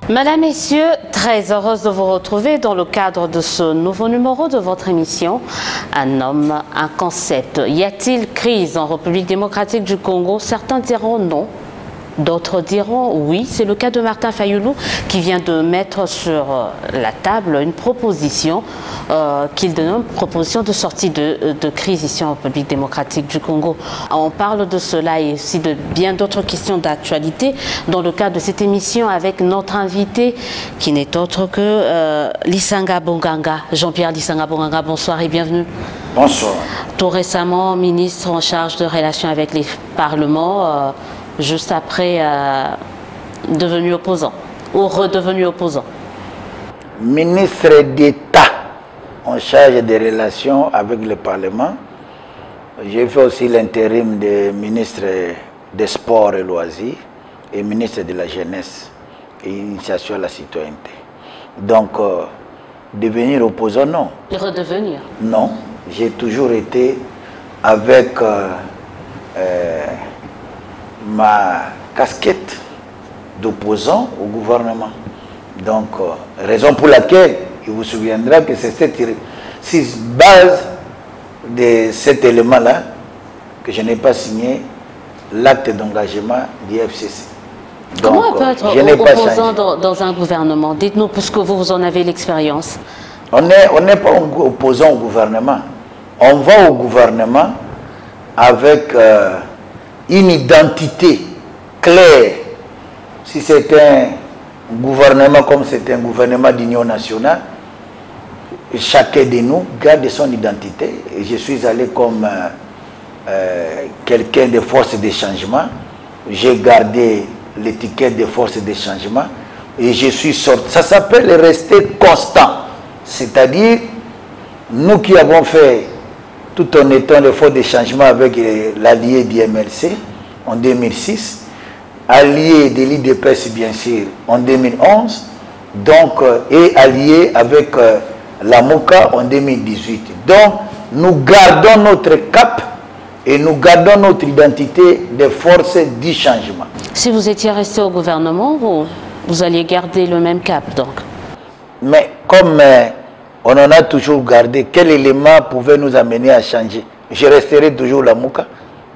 Mesdames, Messieurs, très heureuse de vous retrouver dans le cadre de ce nouveau numéro de votre émission Un homme, un concept. Y a-t-il crise en République démocratique du Congo? Certains diront non. D'autres diront oui, c'est le cas de Martin Fayulu qui vient de mettre sur la table une proposition qu'il dénomme proposition de sortie de crise ici en République démocratique du Congo. On parle de cela et aussi de bien d'autres questions d'actualité dans le cadre de cette émission avec notre invité qui n'est autre que Lisanga Bonganga, Jean-Pierre Lisanga Bonganga. Bonsoir et bienvenue. Bonsoir. Tout récemment, ministre en charge de relations avec les parlements, juste après devenu opposant ou redevenu opposant. Ministre d'État en charge des relations avec le Parlement. J'ai fait aussi l'intérim de ministre des Sports et Loisirs et ministre de la Jeunesse et Initiation à la Citoyenneté. Donc, devenir opposant, non. Et redevenir? Non. J'ai toujours été avec ma casquette d'opposant au gouvernement. Donc, raison pour laquelle il vous souviendra que c'est cette base de cet élément-là que je n'ai pas signé l'acte d'engagement du FCC. Comment on peut être opposant dans un gouvernement? Dites-nous, puisque vous en avez l'expérience. On n'est pas opposant au gouvernement. On va au gouvernement avec une identité claire. Si c'est un gouvernement comme c'est un gouvernement d'union nationale, chacun de nous garde son identité. Et je suis allé comme quelqu'un de force de changement. J'ai gardé l'étiquette de force de changement et je suis sorti. Ça s'appelle rester constant. C'est-à-dire, nous qui avons fait tout en étant de force de changement avec l'allié du MLC en 2006, allié de l'IDPS bien sûr en 2011, donc, et allié avec la MOCA en 2018. Donc, nous gardons notre cap et nous gardons notre identité de force du changement. Si vous étiez resté au gouvernement, vous alliez garder le même cap, donc. Mais comme on en a toujours gardé, quel élément pouvait nous amener à changer? Je resterai toujours la MOCA,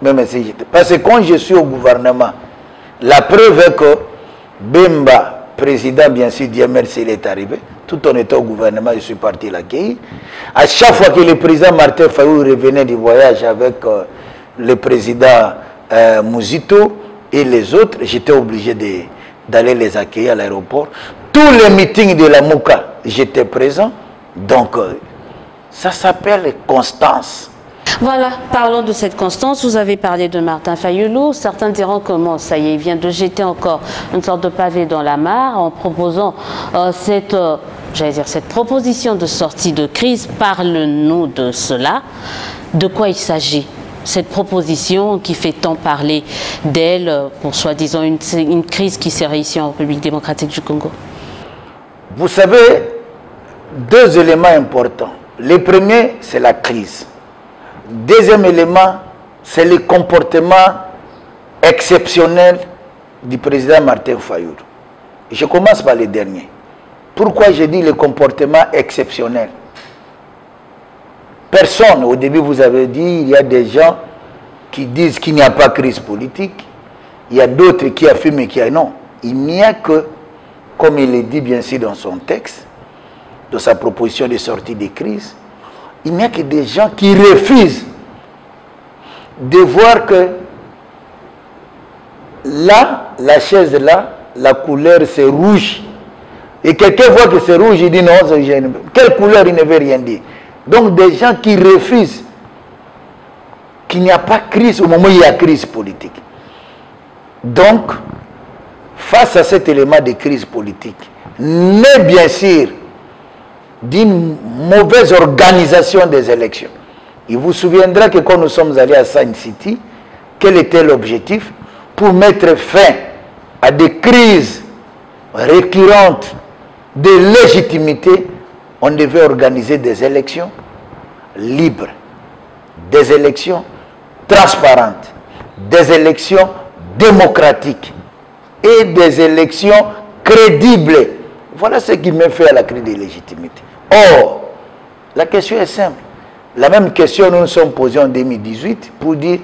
même si j'étais. Parce que quand je suis au gouvernement, la preuve est que Bemba, président bien sûr du MLC, il est arrivé. Tout en étant au gouvernement, je suis parti l'accueillir. À chaque fois que le président Martin Fayulu revenait du voyage avec le président Mouzito et les autres, j'étais obligé d'aller les accueillir à l'aéroport. Tous les meetings de la MOCA, j'étais présent. Donc, ça s'appelle constance. Voilà, parlons de cette constance. Vous avez parlé de Martin Fayulu. Certains diront comment, ça y est, il vient de jeter encore une sorte de pavé dans la mare en proposant cette proposition de sortie de crise. Parle-nous de cela. De quoi il s'agit? Cette proposition qui fait tant parler d'elle pour soi-disant une crise qui serait ici en République démocratique du Congo. Vous savez, deux éléments importants. Le premier, c'est la crise. Deuxième élément, c'est le comportement exceptionnel du président Martin Fayulu. Je commence par le dernier. Pourquoi je dis le comportement exceptionnel? Personne, au début vous avez dit, il y a des gens qui disent qu'il n'y a pas de crise politique. Il y a d'autres qui affirment qu'il y a non. Il n'y a que, comme il le dit bien sûr dans son texte, de sa proposition de sortie de crise, il n'y a que des gens qui refusent de voir que là, la chaise là, la couleur c'est rouge. Et quelqu'un voit que c'est rouge, il dit non, quelle couleur, il ne veut rien dire. Donc des gens qui refusent qu'il n'y a pas de crise au moment où il y a crise politique. Donc, face à cet élément de crise politique, né bien sûr d'une mauvaise organisation des élections. Il vous souviendra que quand nous sommes allés à Saint City, quel était l'objectif? Pour mettre fin à des crises récurrentes de légitimité, on devait organiser des élections libres, des élections transparentes, des élections démocratiques et des élections crédible. Voilà ce qui me fait à la crise de légitimité. Or, la question est simple. La même question nous nous sommes posés en 2018 pour dire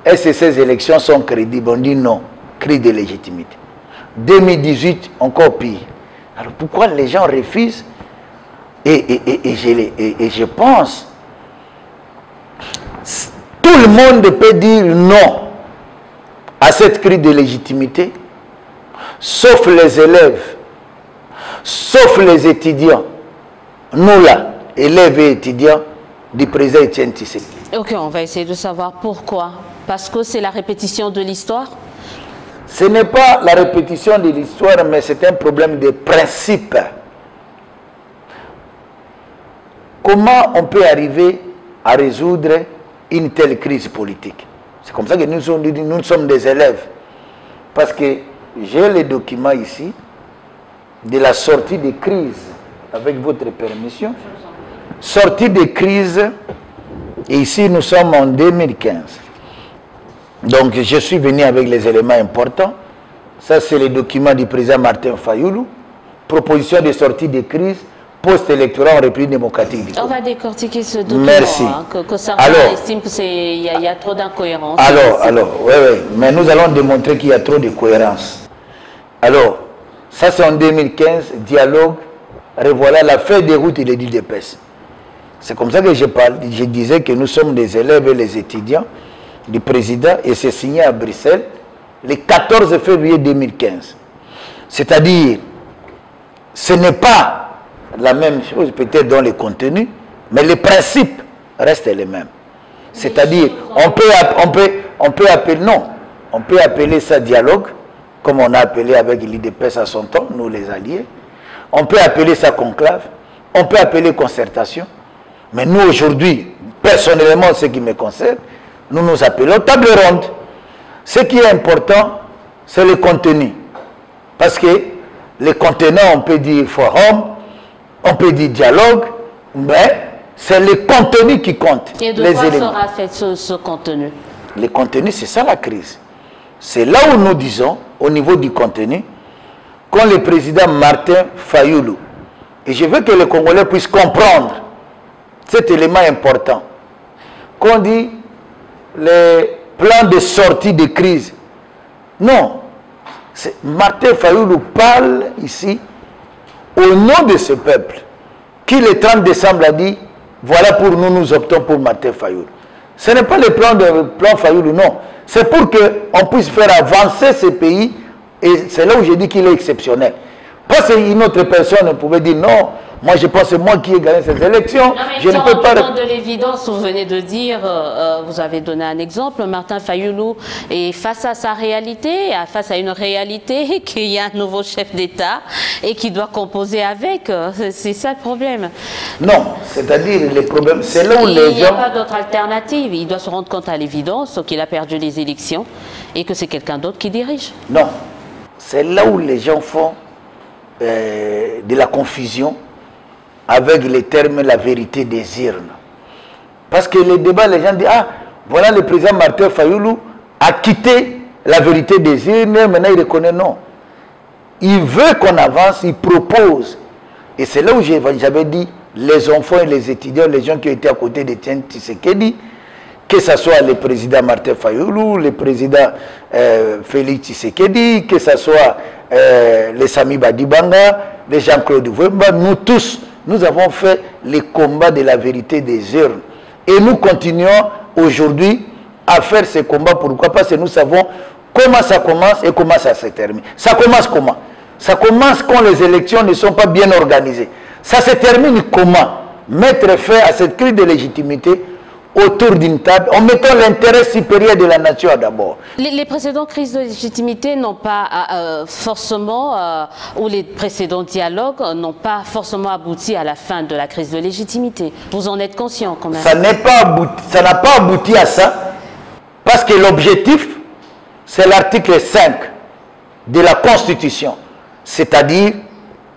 est-ce que ces élections sont crédibles? On dit non, crise de légitimité. 2018, encore pire. Alors pourquoi les gens refusent? Et je pense, tout le monde peut dire non à cette crise de légitimité, sauf les élèves, sauf les étudiants. Nous là, élèves et étudiants du président Etienne Tshisekedi. Ok, on va essayer de savoir pourquoi. Parce que c'est la répétition de l'histoire? Ce n'est pas la répétition de l'histoire, mais c'est un problème de principe. Comment on peut arriver à résoudre une telle crise politique? C'est comme ça que nous sommes des élèves. Parce que j'ai les documents ici de la sortie de crise, avec votre permission. Sortie de crise, et ici nous sommes en 2015. Donc je suis venu avec les éléments importants. Ça c'est les documents du président Martin Fayoulou. Proposition de sortie de crise post-électoral en République démocratique du Congo. On va décortiquer ce document. Merci. Hein, que certains estiment qu'il y a trop d'incohérences. Oui, mais nous allons démontrer qu'il y a trop de cohérence. Alors, ça c'est en 2015, dialogue, revoilà la feuille de route et les dits d'épaisse. C'est comme ça que je disais que nous sommes des élèves et les étudiants du président et c'est signé à Bruxelles le 14 février 2015. C'est-à-dire, ce n'est pas la même chose peut-être dans les contenus, mais les principes restent les mêmes. C'est-à-dire, on peut appeler ça dialogue, comme on a appelé avec l'IDPS à son temps, nous les alliés. On peut appeler ça conclave, on peut appeler concertation. Mais nous aujourd'hui, personnellement, ce qui me concerne, nous nous appelons table ronde. Ce qui est important, c'est le contenu. Parce que les contenants, on peut dire forum, on peut dire dialogue, mais c'est le contenu qui compte. Et de quoi sera fait ce contenu? Le contenu, c'est ça la crise. C'est là où nous disons, au niveau du contenu, quand le président Martin Fayoulou, et je veux que les Congolais puissent comprendre cet élément important, qu'on dit les plans de sortie de crise. Non, Martin Fayoulou parle ici au nom de ce peuple, qui le 30 décembre a dit, voilà pour nous, nous optons pour Martin Fayoulou. Ce n'est pas le plan Fayoulou, non. C'est pour qu'on puisse faire avancer ce pays, et c'est là où je dis qu'il est exceptionnel. Parce qu'une autre personne pouvait dire non, moi je pense que c'est moi qui ai gagné cette élection. Non, mais je ne peux pas. De l'évidence, vous venez de dire, vous avez donné un exemple, Martin Fayoulou est face à sa réalité, face à une réalité qu'il y a un nouveau chef d'État et qui doit composer avec. C'est ça le problème. Non, c'est-à-dire le problème, c'est là où les gens... Il n'y a pas d'autre alternative. Il doit se rendre compte à l'évidence qu'il a perdu les élections et que c'est quelqu'un d'autre qui dirige. Non, c'est là où les gens font de la confusion avec les termes la vérité des urnes. Parce que les débats, les gens disent, ah, voilà le président Martin Fayoulou a quitté la vérité des urnes, maintenant il reconnaît non. Il veut qu'on avance, il propose. Et c'est là où j'avais dit, les enfants et les étudiants, les gens qui étaient à côté de Etienne Tshisekedi, que ce soit le président Martin Fayoulou, le président Félix Tshisekedi, que ce soit les Sami Badibanga, les Jean-Claude Wemba, nous tous, nous avons fait les combats de la vérité des urnes. Et nous continuons aujourd'hui à faire ces combats. Pourquoi? Parce que nous savons comment ça commence et comment ça se termine. Ça commence comment? Ça commence quand les élections ne sont pas bien organisées. Ça se termine comment? Mettre fin à cette crise de légitimité autour d'une table, en mettant l'intérêt supérieur de la nation d'abord. Les précédentes crises de légitimité n'ont pas forcément, ou les précédents dialogues n'ont pas forcément abouti à la fin de la crise de légitimité. Vous en êtes conscient quand même? Ça n'a pas abouti à ça, parce que l'objectif, c'est l'article 5 de la Constitution, c'est-à-dire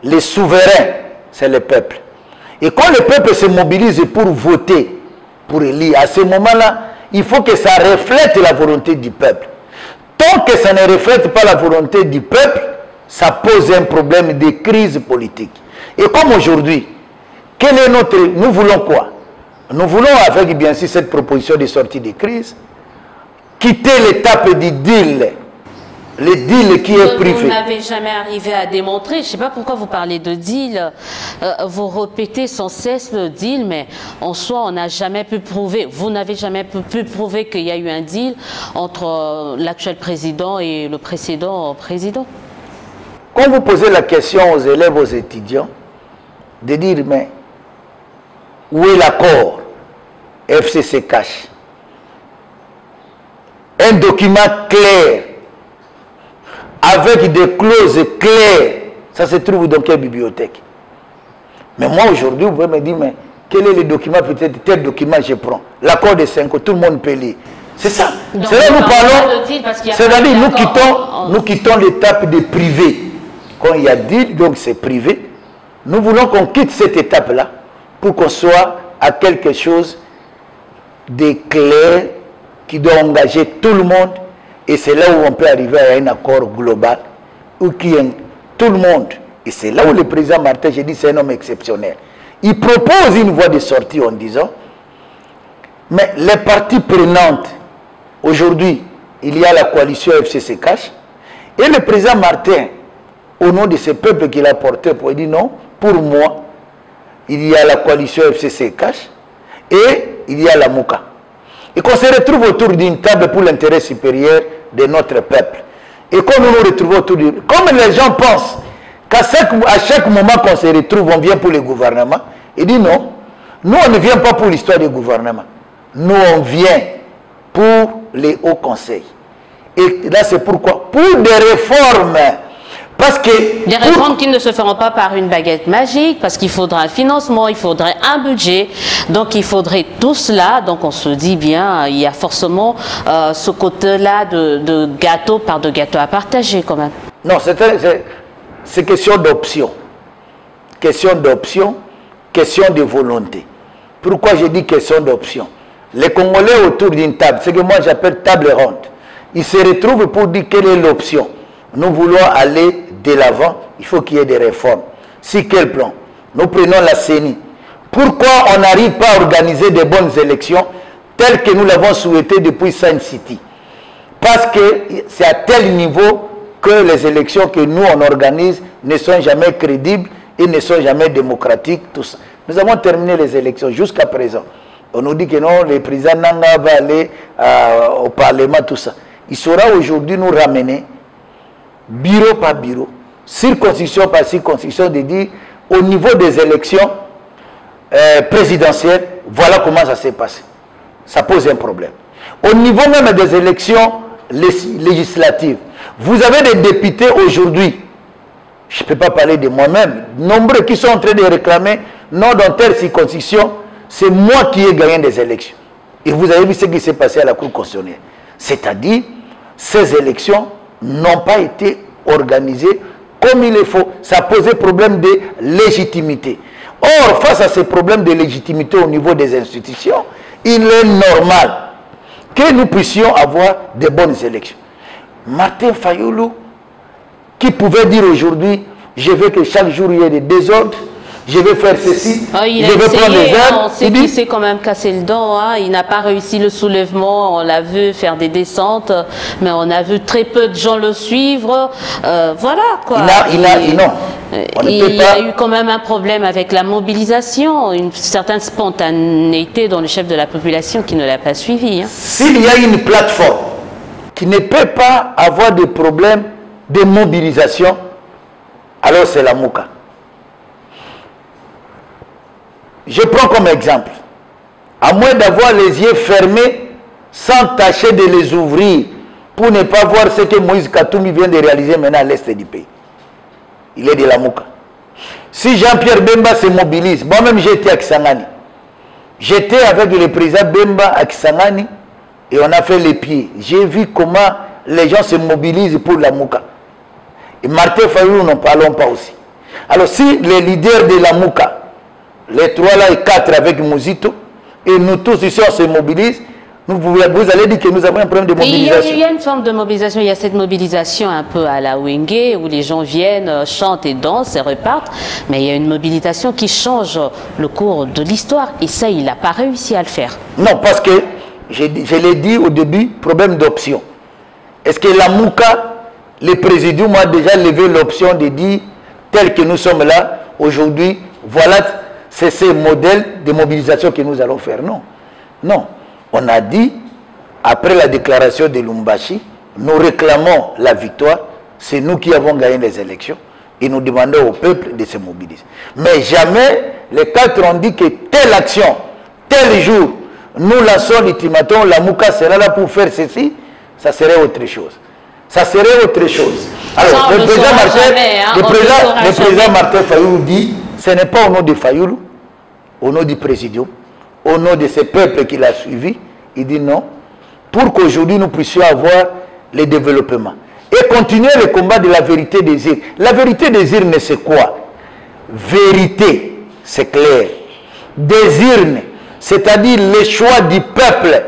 les souverains, c'est le peuple. Et quand le peuple se mobilise pour voter, pour élire, à ce moment-là, il faut que ça reflète la volonté du peuple. Tant que ça ne reflète pas la volonté du peuple, ça pose un problème de crise politique. Et comme aujourd'hui, quel est notre... Nous voulons quoi? Nous voulons, avec bien sûr cette proposition de sortie de crise, quitter l'étape du deal. Le deal qui est privé. Vous n'avez jamais arrivé à démontrer, je ne sais pas pourquoi vous parlez de deal, vous répétez sans cesse le deal, mais en soi, on n'a jamais pu prouver, vous n'avez jamais pu prouver qu'il y a eu un deal entre l'actuel président et le précédent président. Quand vous posez la question aux élèves, aux étudiants, de dire, mais où est l'accord FCC cache? Un document clair, avec des clauses claires, ça se trouve dans quelle bibliothèque? Mais moi aujourd'hui, vous pouvez me dire, mais quel est le document, peut-être tel document je prends? L'accord de 5 ans, tout le monde peut lire. C'est ça. C'est là nous parlons, c'est-à-dire nous quittons l'étape de privé. Quand il y a deal, donc c'est privé. Nous voulons qu'on quitte cette étape-là pour qu'on soit à quelque chose de clair qui doit engager tout le monde. Et c'est là où on peut arriver à un accord global où tout le monde. Et c'est là où le président Martin, j'ai dit, c'est un homme exceptionnel. Il propose une voie de sortie en disant, mais les parties prenantes, aujourd'hui, il y a la coalition FCC Cash, et le président Martin, au nom de ce peuple qu'il a porté, pour dire non, pour moi, il y a la coalition FCC Cash et il y a la Mouka. Et qu'on se retrouve autour d'une table pour l'intérêt supérieur de notre peuple. Et quand nous nous retrouvons autour d'une... Comme les gens pensent qu'à chaque moment qu'on se retrouve, on vient pour le gouvernement, il dit non, nous on ne vient pas pour l'histoire du gouvernement. Nous on vient pour les hauts conseils. Et là c'est pourquoi? Pour des réformes. Parce que des réformes qui ne se feront pas par une baguette magique, parce qu'il faudra un financement, il faudrait un budget, donc il faudrait tout cela. Donc on se dit bien, il y a forcément ce côté-là de gâteau par de gâteau à partager quand même. Non, c'est question d'option. Question d'option, question de volonté. Pourquoi je dis question d'option? Les Congolais autour d'une table, c'est que moi j'appelle table ronde, ils se retrouvent pour dire quelle est l'option. Nous voulons aller de l'avant, il faut qu'il y ait des réformes. Sur quel plan? Nous prenons la CENI. Pourquoi on n'arrive pas à organiser des bonnes élections telles que nous l'avons souhaité depuis Sun City? Parce que c'est à tel niveau que les élections que nous on organise ne sont jamais crédibles et ne sont jamais démocratiques. Tout ça. Nous avons terminé les élections jusqu'à présent. On nous dit que non, le président Nanga va aller au Parlement, tout ça. Il saura aujourd'hui nous ramener bureau par bureau, circonscription par circonscription, de dire au niveau des élections présidentielles, voilà comment ça s'est passé. Ça pose un problème. Au niveau même des élections législatives, vous avez des députés aujourd'hui, je ne peux pas parler de moi-même, nombreux qui sont en train de réclamer, non, dans telle circonscription, c'est moi qui ai gagné des élections. Et vous avez vu ce qui s'est passé à la Cour constitutionnelle. C'est-à-dire, ces élections n'ont pas été organisées comme il le faut. Ça posait problème de légitimité. Or, face à ces problèmes de légitimité au niveau des institutions, il est normal que nous puissions avoir de bonnes élections. Martin Fayoulou, qui pouvait dire aujourd'hui, je veux que chaque jour il y ait des désordres, je vais faire ceci, je vais prendre des heures. On sait qu'il s'est quand même cassé le dent. Hein. Il n'a pas réussi le soulèvement. On l'a vu faire des descentes, mais on a vu très peu de gens le suivre. Voilà quoi. Il y a eu quand même un problème avec la mobilisation, une certaine spontanéité dans le chef de la population qui ne l'a pas suivi. Hein. S'il y a une plateforme qui ne peut pas avoir de problème de mobilisation, alors c'est la Mouka. Je prends comme exemple, à moins d'avoir les yeux fermés, sans tâcher de les ouvrir, pour ne pas voir ce que Moïse Katoumi vient de réaliser maintenant à l'est du pays. Il est de la Mouka. Si Jean-Pierre Bemba se mobilise, moi-même j'étais à Kisangani. J'étais avec le président Bemba à Kisangani et on a fait les pieds. J'ai vu comment les gens se mobilisent pour la Mouka. Et Martin Fayoulou, n'en parlons pas aussi. Alors si les leaders de la Mouka, les 3 là et 4 avec Mouzito, et nous tous ici on se mobilise, Vous allez dire que nous avons un problème de mobilisation. Il y a une forme de mobilisation, il y a cette mobilisation un peu à la Wenge où les gens viennent, chantent et dansent et repartent, mais il y a une mobilisation qui change le cours de l'histoire et ça, il n'a pas réussi à le faire. Non, parce que, je l'ai dit au début, problème d'option. Est-ce que la Mouka, le présidium a déjà levé l'option de dire, tel que nous sommes là, aujourd'hui, voilà, c'est ce modèle de mobilisation que nous allons faire? Non. Non. On a dit, après la déclaration de Lumbashi, nous réclamons la victoire, c'est nous qui avons gagné les élections, et nous demandons au peuple de se mobiliser. Mais jamais les quatre ont dit que telle action, tel jour, nous lançons l'ultimatum, la Mouka sera là pour faire ceci, ça serait autre chose. Ça serait autre chose. Alors, le président Martin Fayoulou dit, ce n'est pas au nom de Fayoulou, au nom du présidium, au nom de ce peuple qui l'a suivi, il dit non, pour qu'aujourd'hui nous puissions avoir les développements et continuer le combat de la vérité des urnes. La vérité des urnes, c'est quoi? Vérité, c'est clair. Des urnes, c'est-à-dire le choix du peuple,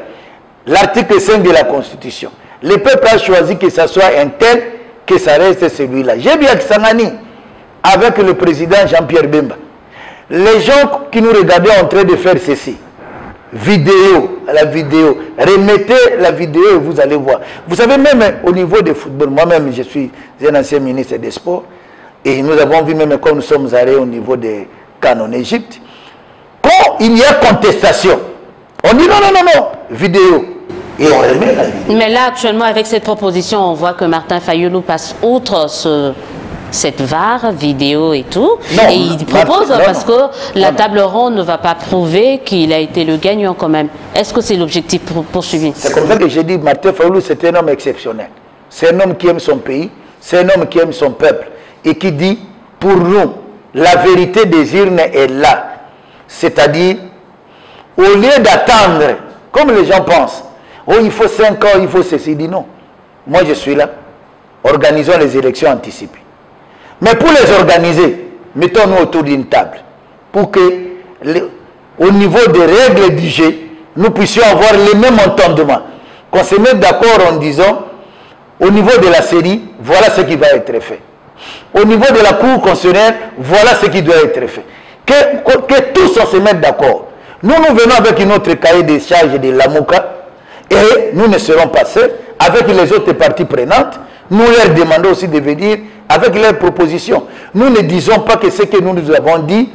l'article 5 de la Constitution. Le peuple a choisi que ce soit un tel, que ça reste celui-là. J'ai bien que Sangani, avec le président Jean-Pierre Bemba, les gens qui nous regardaient en train de faire ceci, la vidéo, remettez la vidéo et vous allez voir. Vous savez, même au niveau du football, moi-même je suis un ancien ministre des Sports, et nous avons vu même quand nous sommes allés au niveau des CAN en Égypte, quand il y a contestation, on dit non, vidéo. Et on remet la vidéo. Mais là, actuellement, avec cette proposition, on voit que Martin Fayoulou passe outre cette VAR, vidéo et tout. Non, et il propose parce que la table ronde ne va pas prouver qu'il a été le gagnant quand même. Est-ce que c'est l'objectif poursuivi? C'est comme ça que j'ai dit, Martin Fayoulou, c'est un homme exceptionnel. C'est un homme qui aime son pays, c'est un homme qui aime son peuple. Et qui dit, pour nous, la vérité des urnes est là. C'est-à-dire, au lieu d'attendre, comme les gens pensent, oh, il faut 5 ans, il faut ceci, il dit non. Moi, je suis là. Organisons les élections anticipées. Mais pour les organiser, mettons-nous autour d'une table pour que, au niveau des règles du jeu, nous puissions avoir les mêmes entendements. Qu'on se mette d'accord en disant, au niveau de la série, voilà ce qui va être fait. Au niveau de la cour constitutionnelle, voilà ce qui doit être fait. Que tous on se mette d'accord. Nous venons avec une autre cahier de charges de la Mouka et nous ne serons pas seuls. Avec les autres parties prenantes, nous leur demandons aussi de venir avec leurs propositions. Nous ne disons pas que ce que nous avons dit,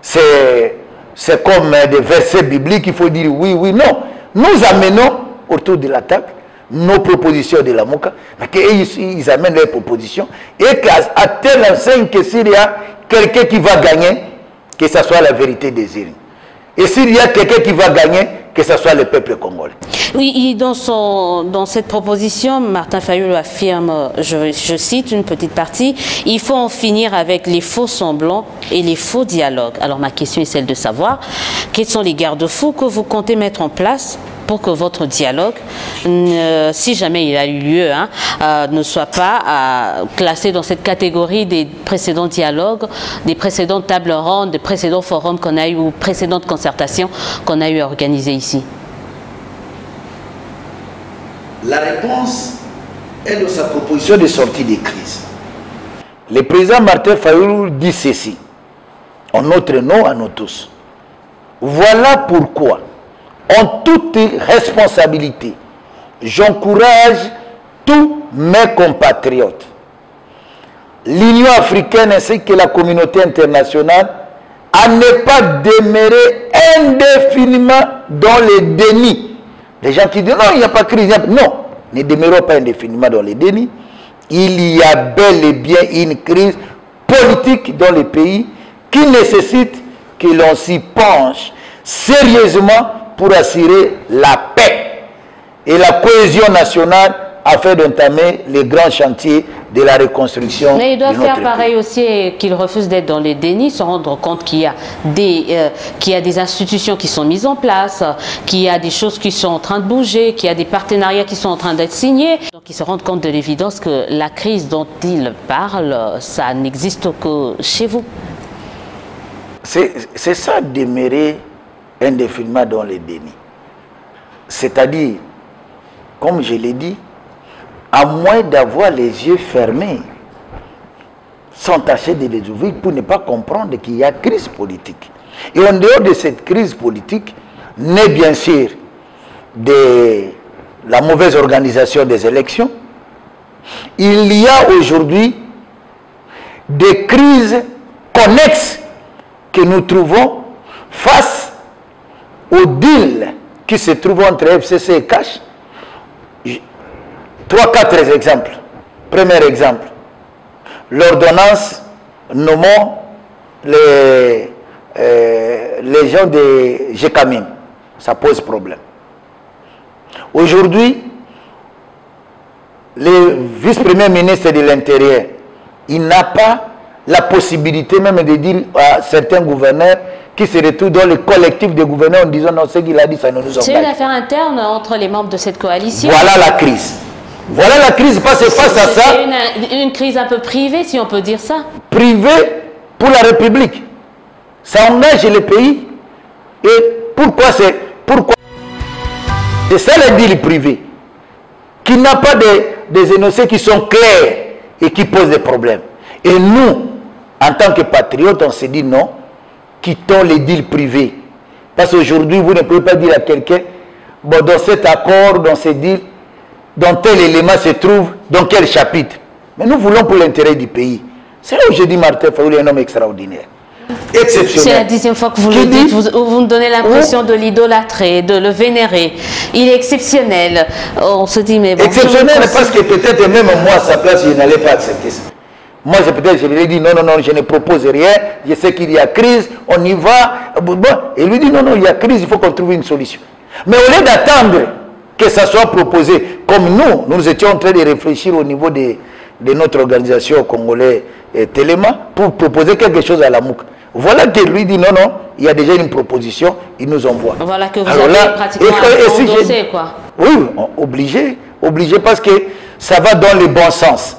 c'est comme des versets bibliques, il faut dire oui, oui, non. Nous amenons autour de la table nos propositions de la Mouka, mais qu'ils amènent leurs propositions et qu'à telle enseigne que s'il y a quelqu'un qui va gagner, que ce soit la vérité des urnes. Et s'il y a quelqu'un qui va gagner, que ce soit le peuple congolais. Oui, dans cette proposition, Martin Fayoulou affirme, je cite une petite partie, il faut en finir avec les faux semblants et les faux dialogues. Alors ma question est celle de savoir, quels sont les garde-fous que vous comptez mettre en place pour que votre dialogue, si jamais il a eu lieu, ne soit pas classé dans cette catégorie des précédents dialogues, des précédentes tables rondes, des précédents forums qu'on a eu ou précédentes concertations qu'on a eu à organiser ici? La réponse est dans sa proposition de sortie des crises. Le président Martin Fayoulou dit ceci, en notre nom à nous tous. Voilà pourquoi, en toute responsabilité, j'encourage tous mes compatriotes, l'Union africaine ainsi que la communauté internationale, à ne pas demeurer indéfiniment dans le déni. Les gens qui disent non, il n'y a pas de crise. Non, ne demeurons pas indéfiniment dans le déni. Il y a bel et bien une crise politique dans le pays qui nécessite que l'on s'y penche sérieusement pour assurer la paix et la cohésion nationale afin d'entamer les grands chantiers de la reconstruction. Mais il doit faire pareil aussi et qu'il refuse d'être dans les dénis, se rendre compte qu'il y a des institutions qui sont mises en place, qu'il y a des choses qui sont en train de bouger, qu'il y a des partenariats qui sont en train d'être signés. Donc il se rend compte de l'évidence que la crise dont il parle, ça n'existe que chez vous. C'est ça, demeurer indéfiniment dans les dénis. C'est-à-dire, comme je l'ai dit, à moins d'avoir les yeux fermés, sont tâchés de les ouvrir pour ne pas comprendre qu'il y a crise politique. Et en dehors de cette crise politique, naît bien sûr de la mauvaise organisation des élections, il y a aujourd'hui des crises connexes que nous trouvons face au deal qui se trouve entre FCC et Cash. 3-4 exemples. Premier exemple, l'ordonnance nommant les gens de GECAMIN. Ça pose problème. Aujourd'hui, le vice-premier ministre de l'Intérieur, il n'a pas la possibilité même de dire à certains gouverneurs qui se retrouvent dans le collectif des gouverneurs en disant non, ce qu'il a dit, ça ne nous engage. C'est une affaire interne entre les membres de cette coalition. Voilà la crise. Voilà la crise, parce que face à ça... C'est une crise un peu privée, si on peut dire ça. Privée pour la République. Ça engage le pays. Et pourquoi c'est... C'est ça le deal privé. Qui n'a pas des énoncés qui sont clairs et qui posent des problèmes. Et nous, en tant que patriotes, on s'est dit non, quittons les deals privés. Parce qu'aujourd'hui, vous ne pouvez pas dire à quelqu'un, bon, dans cet accord, dans ces deals, dans tel élément se trouve, dans quel chapitre. Mais nous voulons pour l'intérêt du pays. C'est là où j'ai dit Martin Fayoulou est un homme extraordinaire. Exceptionnel. C'est la 10e fois que vous le dites, vous me donnez l'impression de l'idolâtrer, de le vénérer. Il est exceptionnel. On se dit, mais bon... Exceptionnel parce que peut-être même moi, à sa place, je n'allais pas accepter ça. Moi, peut-être, je lui ai dit, non, non, non, je ne propose rien. Je sais qu'il y a crise, on y va. Bon, et lui dit, non, non, il y a crise, il faut qu'on trouve une solution. Mais au lieu d'attendre que ça soit proposé, comme nous étions en train de réfléchir au niveau de notre organisation congolaise Téléma, pour proposer quelque chose à la MOUC. Voilà que lui dit, non, non, il y a déjà une proposition, il nous envoie. Voilà que vous avez pratiquement endossé, quoi. Oui, obligé parce que ça va dans le bon sens.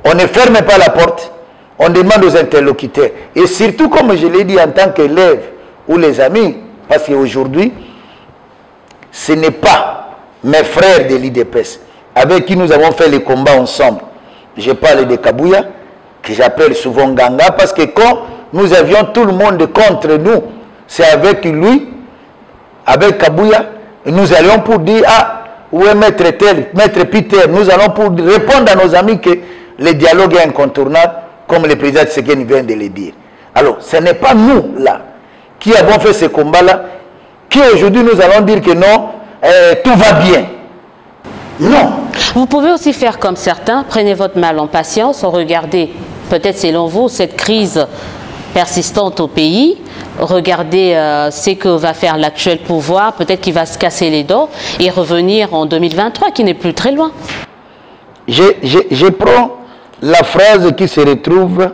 On ne ferme pas la porte, on demande aux interlocuteurs. Et surtout, comme je l'ai dit en tant qu'élève ou les amis, parce qu'aujourd'hui, ce n'est pas mes frères de l'IDPS avec qui nous avons fait les combats ensemble. Je parle de Kabouya, que j'appelle souvent Ganga, parce que quand nous avions tout le monde contre nous, c'est avec lui, avec Kabouya, nous allions pour dire, ah, où est Maître tel, Maître Peter, nous allons pour répondre à nos amis que le dialogue est incontournable, comme le président Tshisekedi vient de le dire. Alors, ce n'est pas nous, là, qui avons fait ce combat-là, qui aujourd'hui nous allons dire que non, tout va bien. Non. Vous pouvez aussi faire comme certains, prenez votre mal en patience, regardez, peut-être selon vous, cette crise persistante au pays, regardez ce que va faire l'actuel pouvoir, peut-être qu'il va se casser les dents et revenir en 2023, qui n'est plus très loin. Je prends la phrase qui se retrouve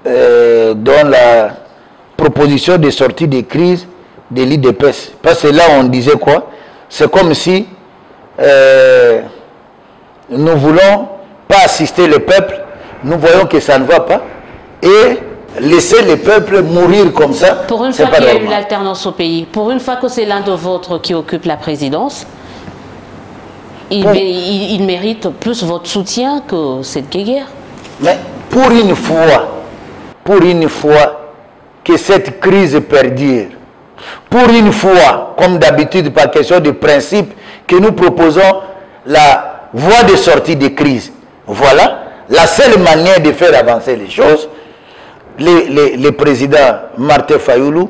dans la proposition de sortie de crise de l'IDPS. Parce que là, on disait quoi? C'est comme si nous ne voulons pas assister le peuple, nous voyons que ça ne va pas, et laisser le peuple mourir comme ça. Pour une fois qu'il y a eu l'alternance au pays, pour une fois que c'est l'un de vôtres qui occupe la présidence, il mérite plus votre soutien que cette guerre. Mais pour une fois que cette crise perdure, pour une fois, comme d'habitude, par question de principe, que nous proposons la voie de sortie de crise. Voilà la seule manière de faire avancer les choses. Le président Martin Fayoulou,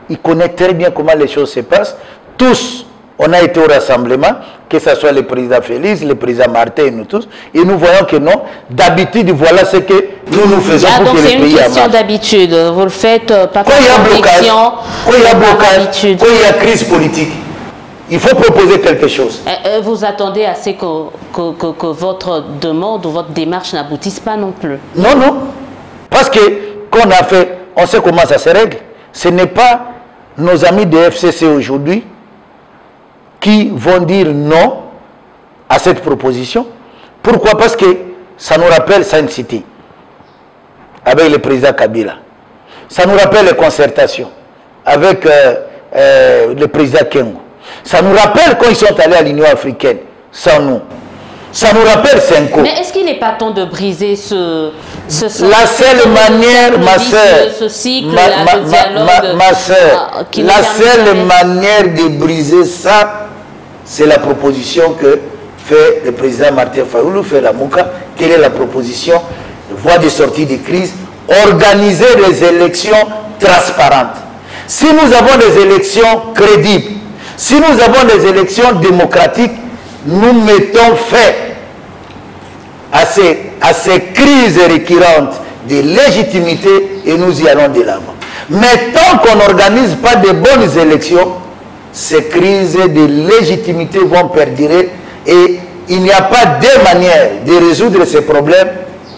il connaît très bien comment les choses se passent. Tous, on a été au rassemblement, que ce soit le président Félix, le président Martin et nous tous, et nous voyons que non. D'habitude, voilà ce que nous faisons pour que le pays avance. C'est une question d'habitude. Vous le faites pas par conviction. Quand il y a blocage, quand il y a crise politique, il faut proposer quelque chose. Vous attendez à ce que votre demande ou votre démarche n'aboutisse pas non plus? Non, non. Parce que qu'on a fait, on sait comment ça se règle. Ce n'est pas nos amis de FCC aujourd'hui qui vont dire non à cette proposition. Pourquoi? Parce que ça nous rappelle Sainte City avec le président Kabila. Ça nous rappelle les concertations avec le président Kengo. Ça nous rappelle quand ils sont allés à l'Union africaine, sans nous. Ça nous rappelle Senko. Mais est-ce qu'il n'est pas temps de briser ce la seule manière, ma soeur, la seule manière de briser ça, c'est la proposition que fait le président Martin Fayulu, fait la Mouka. Quelle est la proposition? Voie de sortie de crise, organiser des élections transparentes. Si nous avons des élections crédibles, si nous avons des élections démocratiques, nous mettons fin à ces crises récurrentes de légitimité et nous y allons de l'avant. Mais tant qu'on n'organise pas de bonnes élections, ces crises de légitimité vont perdurer et il n'y a pas de manière de résoudre ces problèmes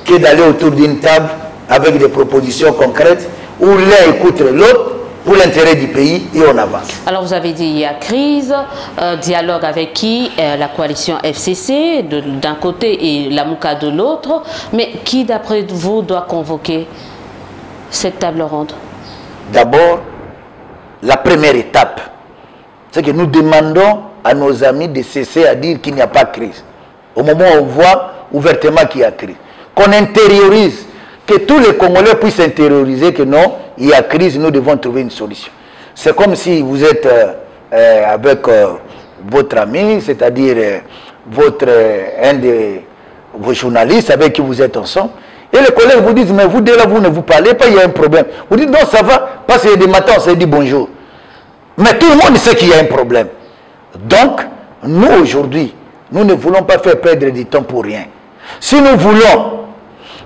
que d'aller autour d'une table avec des propositions concrètes où l'un écoute l'autre pour l'intérêt du pays et on avance. Alors vous avez dit il y a crise, dialogue avec qui? La coalition FCC d'un côté et la Mouka de l'autre, mais qui d'après vous doit convoquer cette table ronde? D'abord, la première étape, c'est que nous demandons à nos amis de cesser à dire qu'il n'y a pas de crise. Au moment où on voit ouvertement qu'il y a crise. Qu'on intériorise, que tous les Congolais puissent intérioriser que non, il y a crise, nous devons trouver une solution. C'est comme si vous êtes avec votre ami, c'est-à-dire un de vos journalistes avec qui vous êtes ensemble, et les collègues vous disent, mais vous deux là, vous ne vous parlez pas, il y a un problème. Vous dites, non, ça va, parce que des matins, on s'est dit bonjour. Mais tout le monde sait qu'il y a un problème. Donc, nous aujourd'hui, nous ne voulons pas faire perdre du temps pour rien. Si nous voulons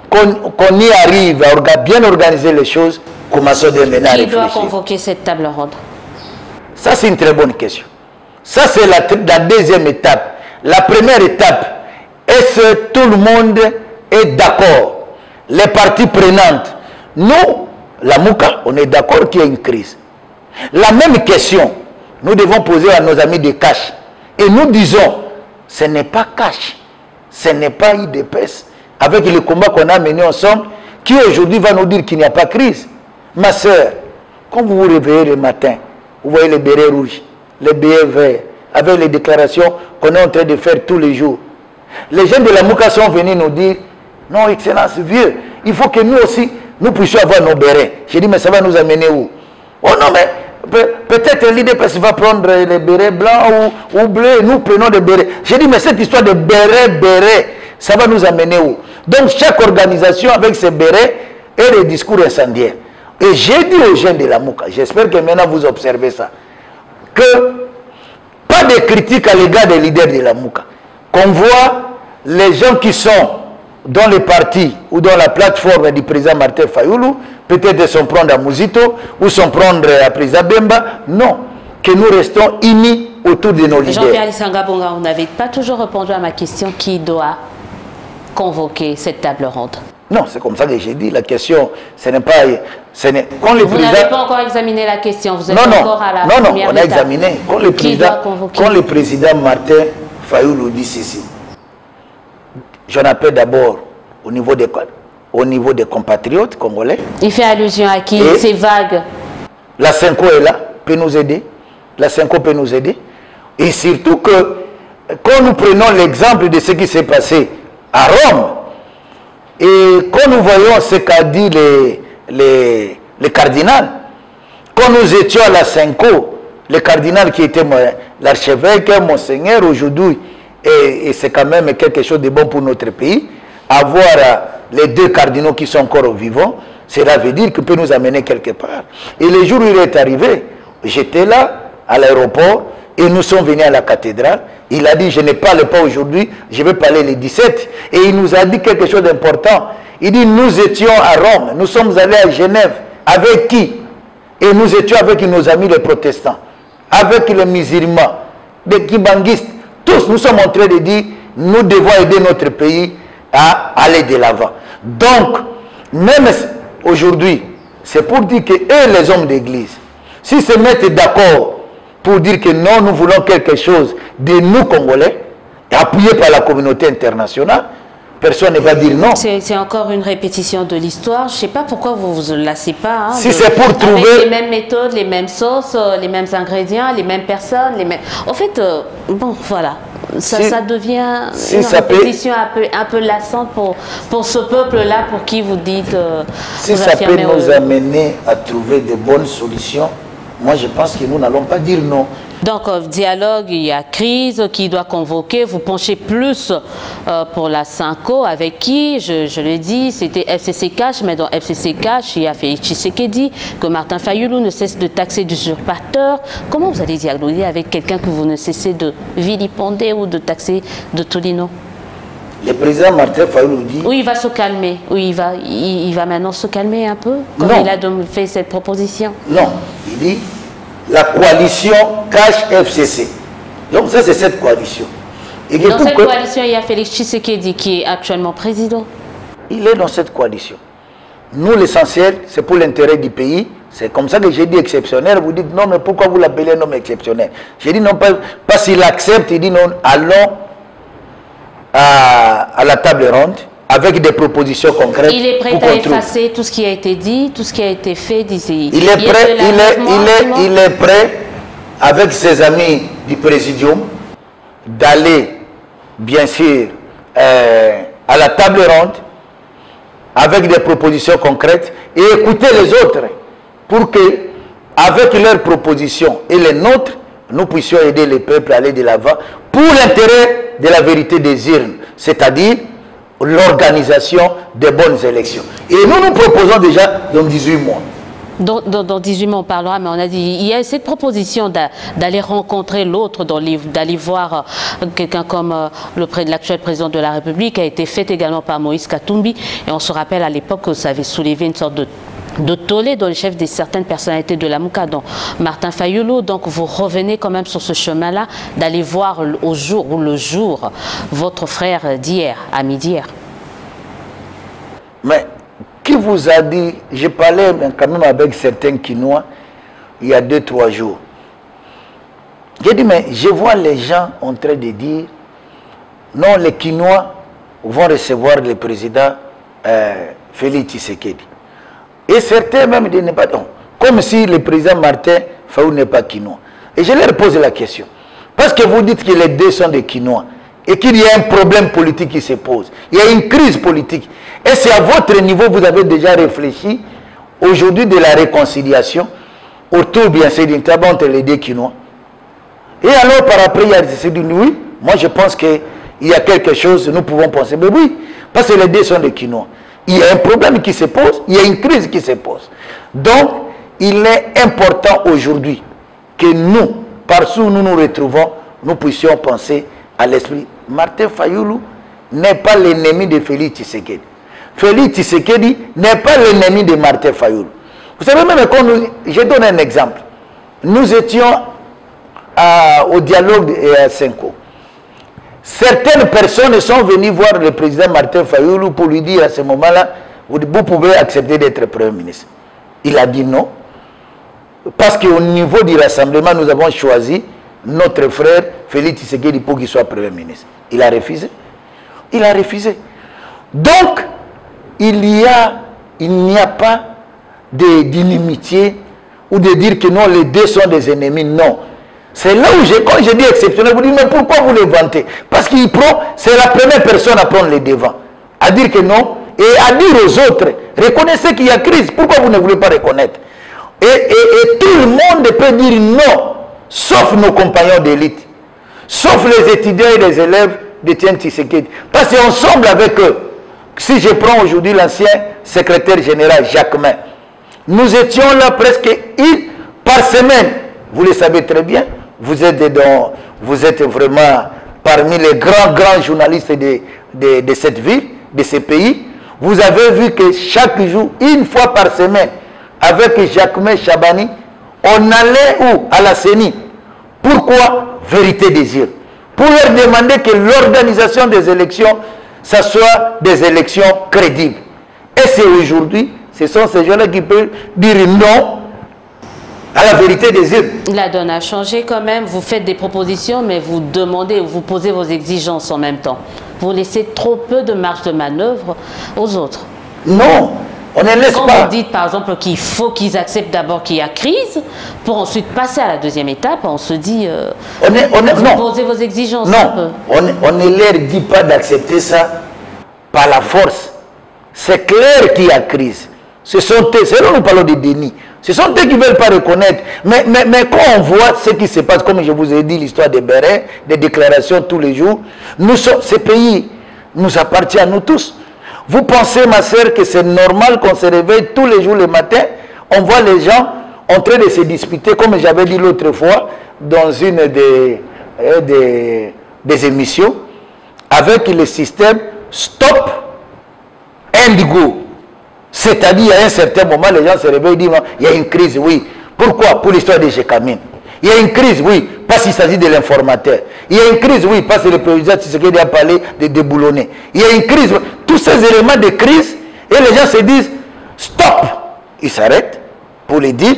qu'on y arrive à bien organiser les choses, commençons dès maintenant à réfléchir. Qui doit convoquer cette table ronde? Ça, c'est une très bonne question. Ça, c'est la deuxième étape. La première étape, est-ce que tout le monde est d'accord? Les parties prenantes. Nous, la Mouka, on est d'accord qu'il y a une crise. La même question, nous devons poser à nos amis de Cash. Et nous disons, ce n'est pas Cash, ce n'est pas IDPS, avec le combat qu'on a mené ensemble, qui aujourd'hui va nous dire qu'il n'y a pas de crise. Ma soeur, quand vous vous réveillez le matin, vous voyez les bérets rouges, les bérets verts, avec les déclarations qu'on est en train de faire tous les jours. Les gens de la Mouka sont venus nous dire, non, Excellence, vieux, il faut que nous aussi, nous puissions avoir nos bérets. J'ai dit, mais ça va nous amener où? Oh non, mais peut-être l'IDPS va prendre les bérets blancs ou bleus, nous prenons des bérets. J'ai dit, mais cette histoire de bérets, ça va nous amener où? Donc chaque organisation avec ses bérets et les discours incendiaires. Et j'ai dit aux gens de la Mouka, j'espère que maintenant vous observez ça, que pas de critiques à l'égard des leaders de la Mouka. Qu'on voit les gens qui sont dans les partis ou dans la plateforme du président Martin Fayulu, peut-être sont prendre à Mouzito ou sont prendre à président Bemba. Non, que nous restons unis autour de nos leaders. Jean-Pierre Lissanga-Bonga, vous n'avez pas toujours répondu à ma question, qui doit convoquer cette table ronde? Non, c'est comme ça que j'ai dit. La question, ce n'est pas... Quand vous n'avez pas encore examiné la question, vous êtes encore à la première étape. On a examiné. Quand le président Martin Fayulu dit ceci, j'en appelle d'abord au niveau des compatriotes congolais. Il fait allusion à qui? C'est vague. La Senko est là, peut nous aider. La Senko peut nous aider. Et surtout que, quand nous prenons l'exemple de ce qui s'est passé à Rome, et quand nous voyons ce qu'a dit les cardinals, quand nous étions à la Senko, le cardinal qui était l'archevêque, monseigneur aujourd'hui, et c'est quand même quelque chose de bon pour notre pays, avoir les deux cardinaux qui sont encore vivants, cela veut dire qu'il peut nous amener quelque part. Et le jour où il est arrivé, j'étais là, à l'aéroport, et nous sommes venus à la cathédrale. Il a dit, je ne parle pas aujourd'hui, je vais parler les 17. Et il nous a dit quelque chose d'important. Il dit, nous étions à Rome, nous sommes allés à Genève. Avec qui? Et nous étions avec nos amis les protestants, avec les musulmans, les kibanguistes. Tous, nous sommes en train de dire, nous devons aider notre pays à aller de l'avant. Donc, même aujourd'hui, c'est pour dire que eux, les hommes d'église, s'ils se mettent d'accord pour dire que non, nous voulons quelque chose de nous Congolais, appuyé par la communauté internationale, personne ne va dire non. C'est encore une répétition de l'histoire. Je ne sais pas pourquoi vous ne vous lassez pas. Hein, si c'est pour trouver... Avec les mêmes méthodes, les mêmes sauces, les mêmes ingrédients, les mêmes personnes, les mêmes... En fait, bon, voilà. Ça devient une répétition un peu lassante pour ce peuple-là pour qui vous dites... si ça peut nous amener à trouver de bonnes solutions, moi je pense que nous n'allons pas dire non. Donc, dialogue, il y a crise qui doit convoquer. Vous penchez plus pour la Synco, avec qui, je l'ai dit, c'était FCC Cash, mais dans FCC Cash, il y a Félix Tshisekedi, que Martin Fayulu ne cesse de taxer d'usurpateur. Comment vous allez dialoguer avec quelqu'un que vous ne cessez de vilipender ou de taxer de Tolino? Le président Martin Fayulu dit... Oui, il va se calmer. Oui, il va maintenant se calmer un peu, comme il a fait cette proposition. Non, il dit... la coalition Cash FCC. Donc ça, c'est cette coalition. Et dans cette coalition, il y a Félix Tshisekedi qui est actuellement président. Il est dans cette coalition. Nous, l'essentiel, c'est pour l'intérêt du pays. C'est comme ça que j'ai dit exceptionnel. Vous dites non, mais pourquoi vous l'appelez un homme exceptionnel? J'ai dit non, pas s'il accepte. Il dit non, allons à la table ronde avec des propositions concrètes. Il est prêt à effacer tout ce qui a été dit, tout ce qui a été fait d'ici. Il est prêt, avec ses amis du Présidium, d'aller, bien sûr, à la table ronde, avec des propositions concrètes, et écouter les autres, pour que, avec leurs propositions et les nôtres, nous puissions aider les peuples à aller de l'avant, pour l'intérêt de la vérité des urnes, c'est-à-dire l'organisation des bonnes élections. Et nous proposons déjà dans 18 mois. Dans 18 mois, on parlera, mais on a dit, il y a cette proposition d'aller rencontrer l'autre, d'aller voir quelqu'un comme l'actuel président de la République, a été faite également par Moïse Katumbi. Et on se rappelle à l'époque que ça avait soulevé une sorte de tollé dans le chef de certaines personnalités de la Mouka, dont Martin Fayulu. Donc vous revenez quand même sur ce chemin-là, d'aller voir au jour votre frère d'hier, ami d'hier. Mais qui vous a dit, j'ai parlé quand même avec certains Quinois il y a 2-3 jours. J'ai dit, mais je vois les gens en train de dire, non, les Quinois vont recevoir le président Félix Tshisekedi. Et certains même disent, pas non, comme si le président Martin Fayulu n'est pas Quinois. Et je leur pose la question. Parce que vous dites que les deux sont des Quinois et qu'il y a un problème politique qui se pose. Il y a une crise politique. Et c'est à votre niveau, vous avez déjà réfléchi aujourd'hui de la réconciliation autour, bien sûr, d'une table entre les deux Quinois. Et alors, par après, il y a dit, oui, moi je pense qu'il y a quelque chose, nous pouvons penser, mais oui, parce que les deux sont des Quinois. Il y a un problème qui se pose, il y a une crise qui se pose. Donc, il est important aujourd'hui que nous, partout où nous nous retrouvons, nous puissions penser à l'esprit. Martin Fayulu n'est pas l'ennemi de Félix Tshisekedi. Félix Tshisekedi n'est pas l'ennemi de Martin Fayulu. Vous savez, même quand je donne un exemple. Nous étions au dialogue à Synco. Certaines personnes sont venues voir le président Martin Fayulu pour lui dire à ce moment-là, vous pouvez accepter d'être Premier ministre. Il a dit non. Parce qu'au niveau du rassemblement, nous avons choisi notre frère Félix Tshisekedi pour qu'il soit Premier ministre. Il a refusé. Il a refusé. Donc, il n'y a pas d'inimitié ou de dire que non, les deux sont des ennemis. Non. C'est là où, quand je dis exceptionnel, vous dites, mais pourquoi vous les vantez? Parce qu'il prend, c'est la première personne à prendre les devants. À dire que non, et à dire aux autres, reconnaissez qu'il y a crise. Pourquoi vous ne voulez pas reconnaître? Et tout le monde peut dire non, sauf nos compagnons d'élite, sauf les étudiants et les élèves de Tiens Tshisekedi. Parce qu'ensemble avec eux, si je prends aujourd'hui l'ancien secrétaire général Jacquemin, nous étions là presque une par semaine. Vous le savez très bien, vous êtes vraiment parmi les grands journalistes de cette ville, de ce pays. Vous avez vu que chaque jour, une fois par semaine, avec Jacquemin Chabani, on allait où? À la CENI. Pourquoi? Vérité des yeux. Pour leur demander que l'organisation des élections, ça soit des élections crédibles. Et c'est aujourd'hui, ce sont ces gens-là qui peuvent dire non à la vérité des yeux. La donne a changé quand même. Vous faites des propositions, mais vous demandez, vous posez vos exigences en même temps. Vous laissez trop peu de marge de manœuvre aux autres. Non, on ne laisse Quand pas. vous dites par exemple qu'il faut qu'ils acceptent d'abord qu'il y a crise, pour ensuite passer à la deuxième étape, on se dit, vous posez vos exigences un peu. On ne leur dit pas d'accepter ça par la force. C'est clair qu'il y a crise. Ce sont eux, c'est là nous parlons de déni. Ce sont eux qui ne veulent pas reconnaître. Mais quand on voit ce qui se passe, comme je vous ai dit, l'histoire des Bérin, des déclarations tous les jours, ce pays nous appartient à nous tous. Vous pensez, ma soeur, que c'est normal qu'on se réveille tous les jours le matin, on voit les gens en train de se disputer, comme j'avais dit l'autre fois, dans une des émissions, avec le système Stop Indigo. C'est-à-dire, à un certain moment, les gens se réveillent et disent, il y a une crise, oui. Pourquoi? Pour l'histoire de Chekamine. Il y a une crise, oui, parce qu'il s'agit de l'informateur. Il y a une crise, oui, parce que le président Tshisekedi a parlé de déboulonner. Il y a une crise, tous ces éléments de crise, et les gens se disent, stop. Ils s'arrêtent pour les dire.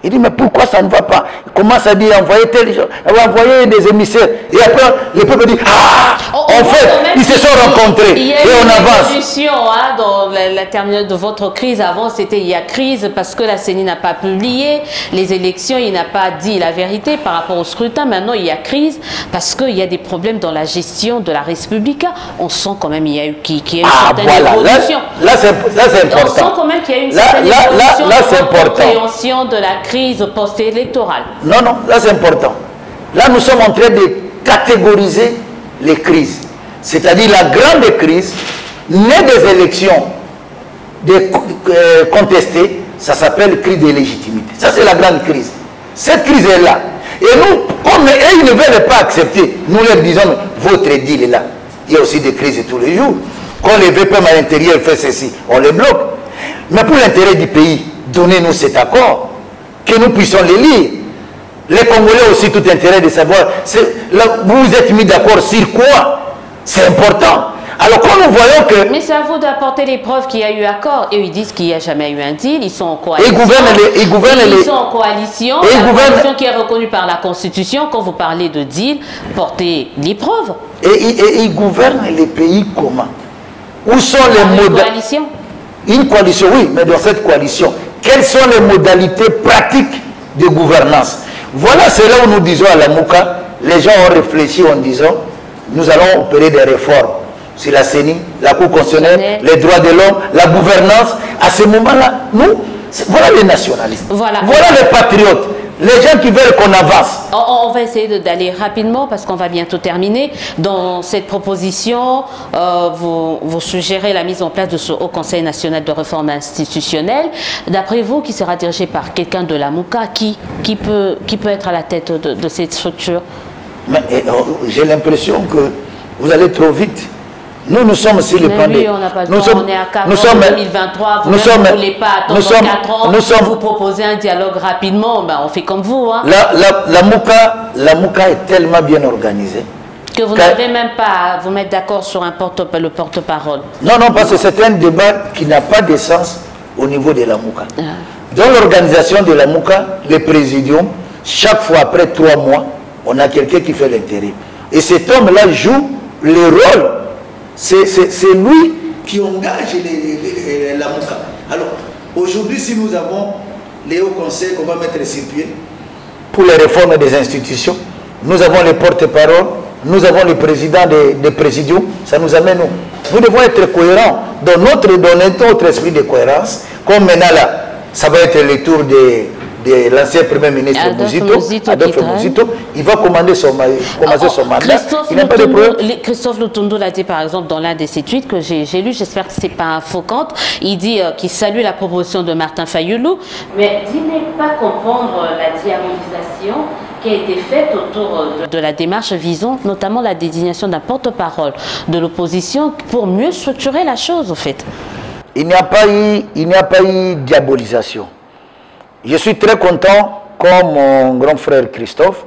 Il dit, mais pourquoi ça ne va pas? Il commence à dire, envoyer tel gens, envoyer des émissaires. Et après, le peuple dit, ah, en fait, ils se sont rencontrés. Et on avance. Il y a une évolution dans la terminale de votre crise. Avant, c'était il y a crise parce que la CENI n'a pas publié les élections, il n'a pas dit la vérité par rapport au scrutin. Maintenant, il y a crise parce qu'il y a des problèmes dans la gestion de la Respublica. On sent quand même qu'il y a eu une certaine évolution. Là, c'est important. On sent quand même qu'il y a une certaine évolution dans la compréhension de la crise post-électorale. Non, là c'est important. Là nous sommes en train de catégoriser les crises. C'est-à-dire la grande crise née des élections contestées, ça s'appelle crise de légitimité. Ça c'est la grande crise. Cette crise est là. Et nous, comme ils ne veulent pas accepter, nous leur disons, votre deal est là. Il y a aussi des crises tous les jours. Quand les VPM à l'intérieur fait ceci, on les bloque. Mais pour l'intérêt du pays, donnez-nous cet accord. Que nous puissions les lire. Les Congolais ont aussi tout intérêt de savoir, vous êtes mis d'accord sur quoi? C'est important. Alors quand nous voyons que... Mais c'est à vous d'apporter les preuves qu'il y a eu accord. Et ils disent qu'il n'y a jamais eu un deal, ils sont en coalition. Ils sont en coalition. La coalition qui est reconnue par la Constitution. Quand vous parlez de deal, portez les preuves. Et ils gouvernent les pays comment? Où sont les modalités? Une coalition. Une coalition, oui, mais dans cette coalition, quelles sont les modalités pratiques de gouvernance? Voilà, c'est là où nous disons à la Mouka, les gens ont réfléchi en disant, nous allons opérer des réformes sur la CENI, la Cour constitutionnelle, les droits de l'homme, la gouvernance. À ce moment-là, nous, voilà les nationalistes, voilà les patriotes, les gens qui veulent qu'on avance. On va essayer d'aller rapidement parce qu'on va bientôt terminer. Dans cette proposition, vous suggérez la mise en place de ce Haut Conseil national de réforme institutionnelle. D'après vous, qui sera dirigé par quelqu'un de la Mouka, qui peut être à la tête de cette structure? J'ai l'impression que vous allez trop vite. Nous sommes sur le plan de... on n'a pas le temps, on est à 4 ans, 2023, vous ne voulez pas attendre 4 ans, vous proposez un dialogue rapidement, ben on fait comme vous. Hein. La Mouka est tellement bien organisée. Que vous n'avez même pas à vous mettre d'accord sur le porte-parole. Non, parce que c'est un débat qui n'a pas de sens au niveau de la Mouka. Dans l'organisation de la Mouka, le présidium, chaque fois après 3 mois, on a quelqu'un qui fait l'intérim. Et cet homme-là joue le rôle. C'est lui qui engage la Mouka. Alors, aujourd'hui, si nous avons les hauts conseils qu'on va mettre sur pied pour les réformes des institutions, nous avons les porte-parole, nous avons le président des présidiums, ça nous amène où? Nous devons être cohérents dans notre esprit de cohérence. Comme maintenant là, ça va être le tour de l'ancien Premier ministre Adolphe Muzito, il va commencer son mandat. Il n'a pas de problème. Christophe Lutundu l'a dit par exemple dans l'un de ses tweets que j'ai lu, j'espère que ce n'est pas un faux compte. Il dit qu'il salue la proposition de Martin Fayulu, mais il n'est pas comprendre la diabolisation qui a été faite autour de la démarche visant notamment la désignation d'un porte-parole de l'opposition pour mieux structurer la chose, au fait. Il n'y a pas eu diabolisation. Je suis très content, comme mon grand frère Christophe,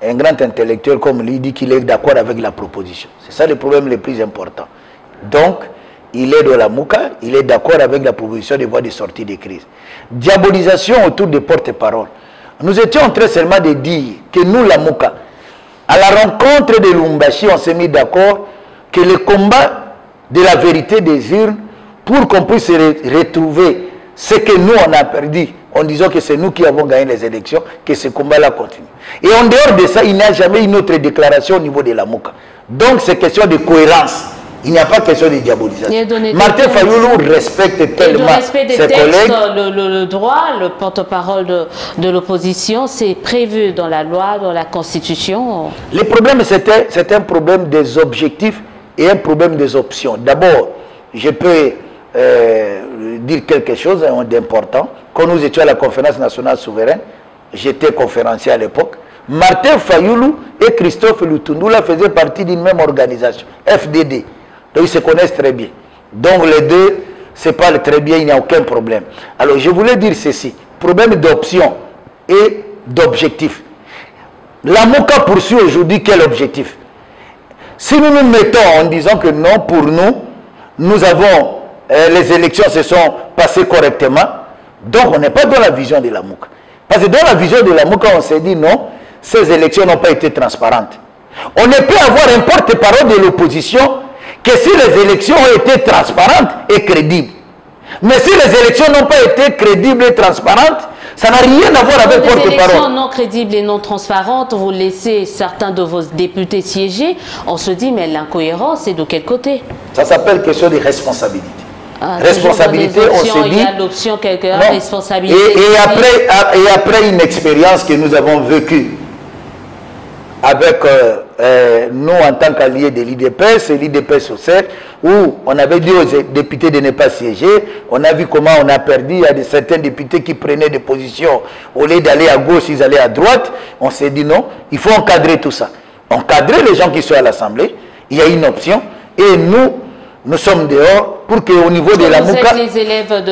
un grand intellectuel comme lui, dit qu'il est d'accord avec la proposition. C'est ça le problème le plus important. Donc, il est de la Mouka, il est d'accord avec la proposition de voie de sortie de crise. Diabolisation autour des porte-paroles. Nous étions en train seulement de dire que nous, la Mouka, à la rencontre de Lumbashi, on s'est mis d'accord que le combat de la vérité des urnes, pour qu'on puisse retrouver ce que nous on a perdu, en disant que c'est nous qui avons gagné les élections, que ce combat-là continue. Et en dehors de ça, il n'y a jamais une autre déclaration au niveau de la MOUCA. Donc c'est question de cohérence. Il n'y a pas question de diabolisation. Martin Fayoulou respecte tellement ses collègues. Le droit, le porte-parole de l'opposition, c'est prévu dans la loi, dans la Constitution. Le problème, c'est un problème des objectifs et un problème des options. D'abord, je peux dire quelque chose d'important. Quand nous étions à la conférence nationale souveraine, j'étais conférencier à l'époque, Martin Fayoulou et Christophe Lutundula faisaient partie d'une même organisation, FDD. Donc ils se connaissent très bien. Donc les deux se parlent très bien, il n'y a aucun problème. Alors je voulais dire ceci, problème d'option et d'objectif. La MOUCA poursuit aujourd'hui quel objectif? Si nous nous mettons en disant que non, pour nous, nous avons, les élections se sont passées correctement, donc on n'est pas dans la vision de la MOUCA. Parce que dans la vision de la MOUCA, on s'est dit non, ces élections n'ont pas été transparentes. On ne peut avoir un porte-parole de l'opposition que si les élections ont été transparentes et crédibles. Mais si les élections n'ont pas été crédibles et transparentes, ça n'a rien à voir avec porte-parole. Les élections non crédibles et non transparentes, vous laissez certains de vos députés siéger, on se dit mais l'incohérence est de quel côté? Ça s'appelle question de responsabilité. Responsabilité, on s'est dit... Il y a l'option quelqu'un, responsabilité. Et après une expérience que nous avons vécue avec nous en tant qu'alliés de l'IDPS et l'IDPS au CERF, où on avait dit aux députés de ne pas siéger, on a vu comment on a perdu, il y a certains députés qui prenaient des positions, au lieu d'aller à gauche, ils allaient à droite, on s'est dit non, il faut encadrer tout ça. Encadrer les gens qui sont à l'Assemblée, il y a une option, et nous sommes dehors pour qu'au niveau de la MOUCA... Vous êtes les élèves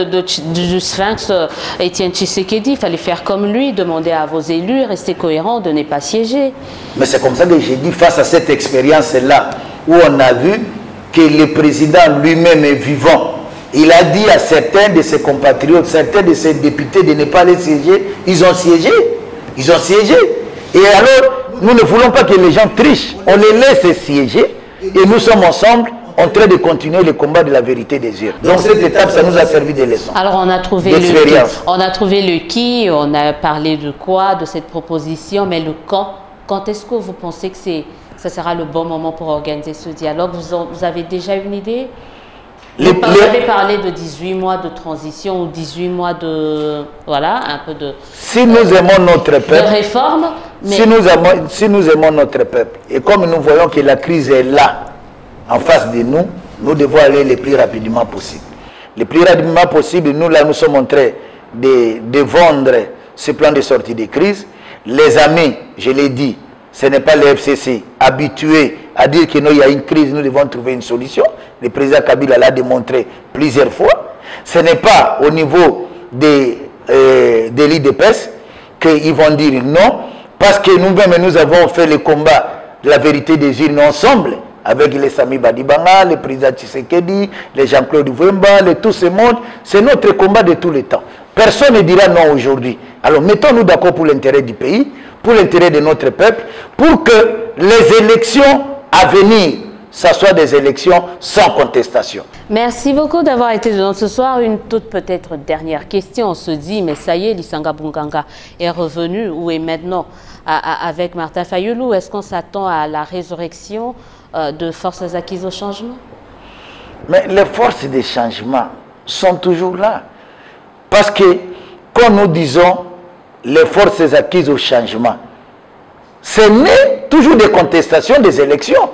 du Sphinx, Étienne Tshisekedi, il fallait faire comme lui, demander à vos élus, rester cohérents, de ne pas siéger. Mais c'est comme ça que j'ai dit, face à cette expérience-là, où on a vu que le président lui-même est vivant, il a dit à certains de ses compatriotes, certains de ses députés de ne pas aller siéger, ils ont siégé. Ils ont siégé. Et alors, nous ne voulons pas que les gens trichent, on les laisse siéger, et nous sommes ensemble, en train de continuer le combat de la vérité des urnes. Donc cette étape, ça nous a servi de leçon. Alors on a trouvé le qui, on a parlé de quoi, de cette proposition, mais le quand. Quand est-ce que vous pensez que ça sera le bon moment pour organiser ce dialogue? Vous avez déjà une idée? Vous avez parlé de 18 mois de transition ou 18 mois de... Voilà, un peu de... Si nous aimons notre peuple... De réforme, mais... Si nous aimons notre peuple, et comme nous voyons que la crise est là, en face de nous, nous devons aller le plus rapidement possible. Le plus rapidement possible, nous sommes en train de vendre ce plan de sortie de crise. Les amis, je l'ai dit, ce n'est pas le FCC habitué à dire qu'il y a une crise, nous devons trouver une solution. Le président Kabila l'a démontré plusieurs fois. Ce n'est pas au niveau de l'IDPS qu'ils vont dire non, parce que nous-mêmes, nous avons fait le combat de la vérité des urnes ensemble, avec les Sami Badibanga, le président Tshisekedi, les Jean-Claude Vemba, tout ce monde. C'est notre combat de tous les temps. Personne ne dira non aujourd'hui. Alors mettons-nous d'accord pour l'intérêt du pays, pour l'intérêt de notre peuple, pour que les élections à venir, ça soit des élections sans contestation. Merci beaucoup d'avoir été dedans ce soir. Une toute peut-être dernière question. On se dit, mais ça y est, Lisanga Bunganga est revenu, ou est maintenant avec Martin Fayoulou? Est-ce qu'on s'attend à la résurrection de forces acquises au changement? Mais les forces de changement sont toujours là. Parce que quand nous disons les forces acquises au changement, c'est né toujours des contestations des élections.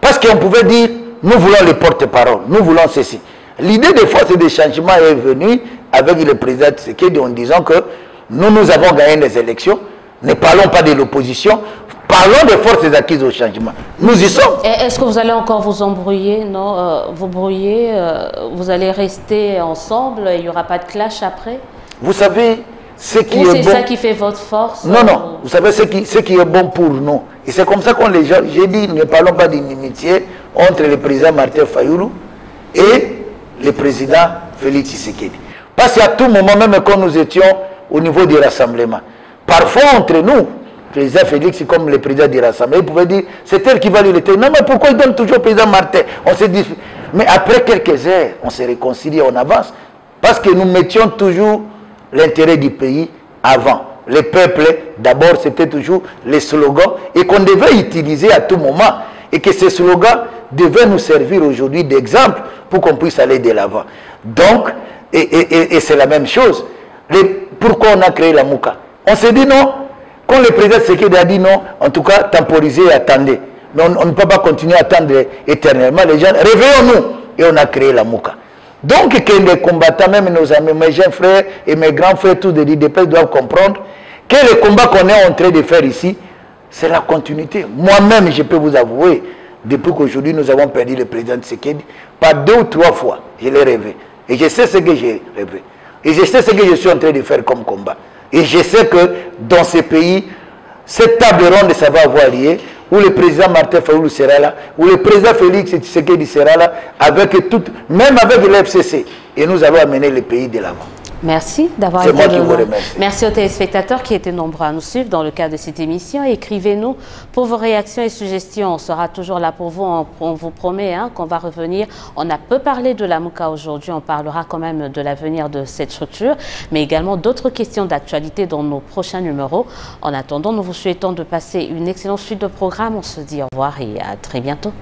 Parce qu'on pouvait dire, nous voulons les porte-parole, nous voulons ceci. L'idée des forces de changement est venue avec le président Tshisekedi en disant que nous avons gagné les élections, ne parlons pas de l'opposition, parlons des forces acquises au changement. Nous y sommes. Est-ce que vous allez encore vous embrouiller? Non, vous brouiller, vous allez rester ensemble, il n'y aura pas de clash après? Vous savez, ce qui est bon... c'est ça qui fait votre force? Non, non, vous savez ce qui est bon pour nous. Et c'est comme ça qu'on les gens... J'ai dit, ne parlons pas d'inimitié entre le président Martin Fayoulou et le président Félix Tshisekedi. Parce qu'à tout moment, même quand nous étions au niveau du rassemblement, parfois entre nous, président Félix comme le président du Rassemblement. Il pouvait dire, c'est elle qui va lui l'été. Non, mais pourquoi il donne toujours au président Martin? On se dit, mais après quelques heures, on se réconcilie, on avance. Parce que nous mettions toujours l'intérêt du pays avant. Les peuples, d'abord, c'était toujours les slogans et qu'on devait utiliser à tout moment. Et que ces slogans devaient nous servir aujourd'hui d'exemple pour qu'on puisse aller de l'avant. Donc, et c'est la même chose. Pourquoi on a créé la Mouka? On s'est dit non. Quand le président Tshisekedi a dit non, en tout cas, temporisez et attendez. Mais on ne peut pas continuer à attendre éternellement. Les gens, réveillons-nous. Et on a créé la Mouka. Donc, que les combattants, même nos amis, mes jeunes frères et mes grands frères, tous des l'IDPS doivent comprendre que le combat qu'on est en train de faire ici, c'est la continuité. Moi-même, je peux vous avouer, depuis qu'aujourd'hui nous avons perdu le président Tshisekedi, par 2 ou 3 fois, je l'ai rêvé. Et je sais ce que j'ai rêvé. Et je sais ce que je suis en train de faire comme combat. Et je sais que dans ces pays, cette table ronde, ça va avoir lieu, où le président Martin Fayulu sera là, où le président Félix Tshisekedi sera là, avec tout, même avec l'FCC. Et nous allons amener le pays de l'avant. Merci d'avoir été là. Merci aux téléspectateurs qui étaient nombreux à nous suivre dans le cadre de cette émission. Écrivez-nous pour vos réactions et suggestions. On sera toujours là pour vous. On vous promet qu'on va revenir. On a peu parlé de la Mouka aujourd'hui. On parlera quand même de l'avenir de cette structure, mais également d'autres questions d'actualité dans nos prochains numéros. En attendant, nous vous souhaitons de passer une excellente suite de programmes. On se dit au revoir et à très bientôt.